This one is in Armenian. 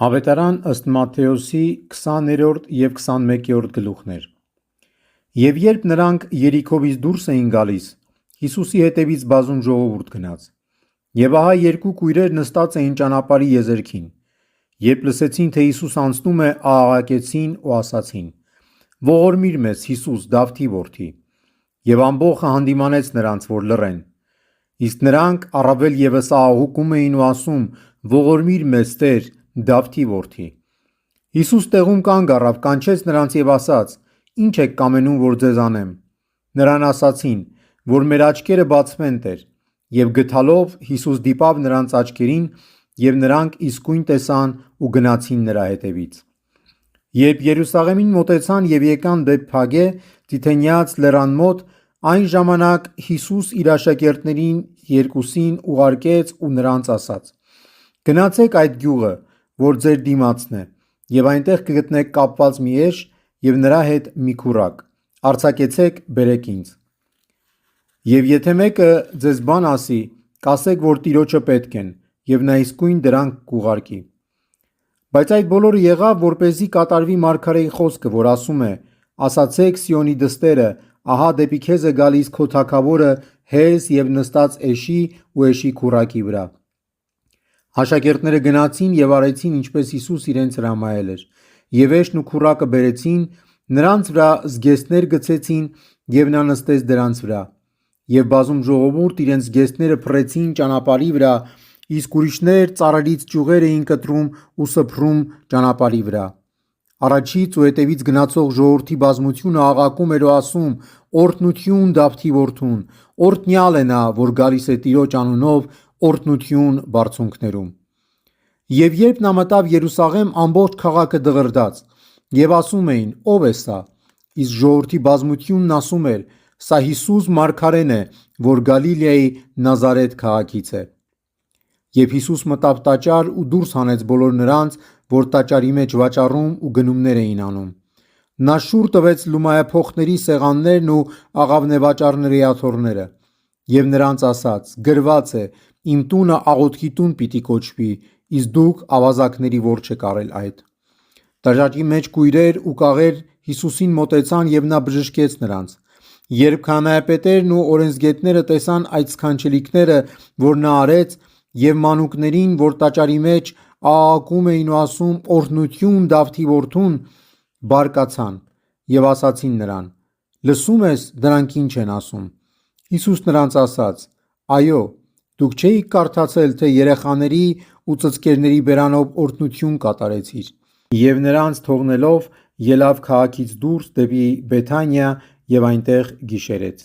Ավետարան ըստ Մատթեոսի 20-րդ և 21-րդ գլուխներ։ Եվ երբ նրանք Երիքովից դուրս էին գալիս, Հիսուսի հետևից բազում ժողովուրդ գնաց։ Եվ ահա երկու կույրեր նստած էին ճանապարհի եզերքին։ Երբ լսեցին, թե Հիսուս անցնում է, աղաղակեցին ու ասացին. «Ողորմիր մեզ, Հիսուս, Դավթի որդի»։ Եվ ամբոխը հանդիմանեց նրանց, որ լռեն։ Իսկ նրանք առավել ևս աղաղակում էին ու ասում. «Ողորմիր մեզ, Տեր, Դավթի որդի»։ Հիսուս տեղում կանգ առավ, կանչեց նրանց և ասաց. «Ինչ եք կամենում, որ ձեզ անեմ»։ Նրան ասացին, որ մեր աչքերը բացվեն, Տեր։ Եվ գթալով Հիսուս դիպավ նրանց աչքերին, և նրանք իսկույն տեսան ու գնացին նրա հետևից։ Երբ Երուսաղեմին մոտեցան և եկան Բեթփագե Տիթենյաց լեռան մոտ, այն ժամանակ Հիսուս իր աշակերտներին երկուսին ուղարկեց ու նրանց ասաց. «Գնացեք այդ գյուղը, որ ձեր դիմացն է, և այնտեղ կգտնեք կապված մի էշ և նրա հետ մի քուռակ, արձակեցեք, բերեք ինձ։ Եվ եթե մեկը ձեզ բան ասի, կասեք, որ Տիրոջը պետք են, և նա իսկույն դրանք կուղարկի»։ Բայց այդ բոլորը եղավ, որպեսզի կատարվի մարգարեի խոսքը, որ ասում է. «Ասացեք Սիոնի դստերը. ահա դեպի քեզ է գալիս քո թագավորը հեզ և նստած էշի ու էշի քուռակի վրա»։ Աշակերտները գնացին և արեցին, ինչպես Հիսուս իրենց հրամայել էր, և էշն ու քուռակը բերեցին, նրանց վրա զգեստներ գցեցին, և նա նստեց դրանց վրա։ Եվ բազում ժողովուրդ իրենց զգեստները փռեցին ճանապարհի վրա, իսկ ուրիշներ ծառերից ճյուղեր էին կտրում ու սփռում ճանապարհի վրա։ Առաջից ու հետևից գնացող ժողովրդի բազմությունը աղաղակում էր ու ասում. «Օրհնություն Դավթի որդուն, օրհնյալ է նա, որ գալիս է Տիրոջ անունով, օրհնություն բարձունքներում»։ Եվ երբ նա մտավ Երուսաղեմ, ամբողջ քաղաքը դղրդաց, և ասում էին. «Ո՞վ է սա»։ Իսկ ժողովրդի բազմությունն ասում էր. «Սա Հիսուս մարգարեն է, որ Գալիլեայի Նազարեթ քաղաքից է»։ Եվ Հիսուս մտավ տաճար ու դուրս հանեց բոլոր նրանց, որ տաճարի մեջ վաճառում ու գնումներ էին անում։ Նա շուռ տվեց լումայափոխների սեղաններն ու աղավնեվաճառների աթոռները։ Եվ նրանց ասաց. «Գրված է. իմ տունը աղոթքի տուն պիտի կոչվի, իսկ դուք ավազակների որջ եք արել այդ»։ Տաճարի մեջ կույրեր ու կաղեր Հիսուսին մոտեցան, և նա բժշկեց նրանց։ Երբ քահանայապետերն ու օրենսգետները տեսան այդ սքանչելիքները, որ նա արեց, և մանուկներին, որ տաճարի մեջ աղաղակում էին ու ասում. «Օրհնություն Դավթի որդուն», բարկացան և ասացին նրան. «Լսո՞ւմ ես դրանք ինչ են ասում»։ Հիսուս նրանց ասաց. «Այո, դուք չէի՞ք կարդացել, թե երեխաների ու ծծկերների բերանով օրհնություն կատարեցիր»։ Եվ նրանց թողնելով ելավ քաղաքից դուրս դեպի Բեթանիա և այնտեղ գիշերեց։